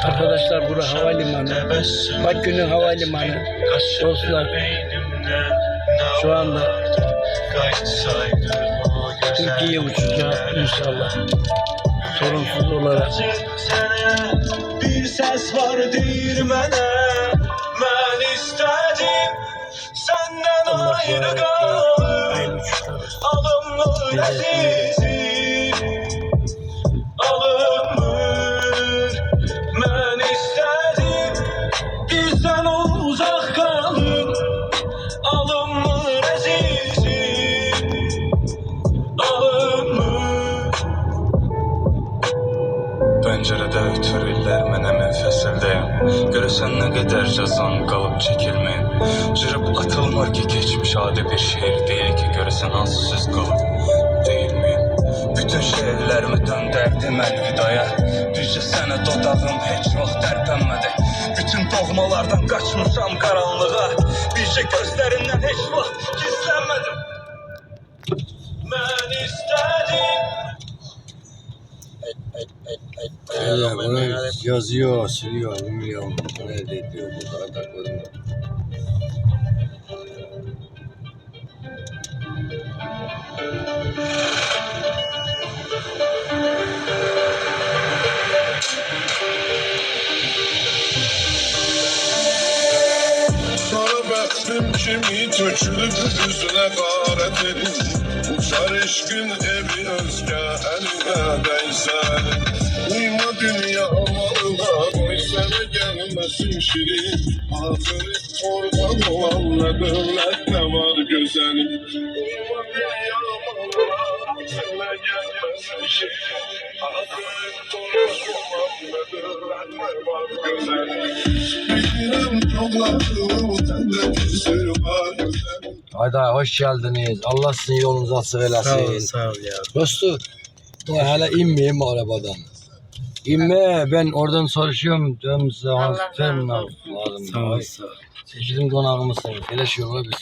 Arkadaşlar burası havalimanı. Bakü Havalimanı. Dostlar şu anda Türkiye'ye uçacağız inşallah. Sorunsuz olarak. Bir ses var değirmene, ben istedim senden ayrı kalım. Alımlı azizim, alınmır. Ben istedim bizden uzak kalın. Alınmır azizim, alınmır. Pəncərədə ötür illər mənə mən fəsildəyəm. Görəsən nə qədər cəzan qalıb çəkilməyim. Cırıb atılmır ki keçmiş adi bir şeir deyil ki. Görəsən hansı söz qalıb deyilməyim. Bütün şeirlərimi döndərdim əlvidaya. Düzcə sənə dodağım heç vaxt tərpənmədi. Bütün doğmalardan qaçmışam qaranlığa. Bircə gözlərindən heç vaxt gizlənmədim. Mən istədim. Bunu yazıyor, siliyor, bilmiyorum. Nerede ediyor bu kadar takmadım. Sana bəxtim kimi tökülüb üzünə qarət edin. Uçar eşqin evi özgə əlinə dəysən. Uyma dünya malına, qoy sənə gəlməsin şirin. Axırı tordan olan nə dövlət, nə var gözəlim. Uyma dünya malına, qoy sənə gəlməsin şirin. Axırı tordan olan nə dövlət, nə var gözəlim. Bilirəm yollarım, səndə bir sürü var gözəlim. Haydi hoş geldiniz. Allah sizin yolunuzu açık eylesin. Sağ ol ya. Dostu, hala inmeyeyim mi arabadan? İnme, ben oradan soruşuyorum. Diyorum size lazım. Sağ ol. Bizim konağımızsınız. Hele şu yola bir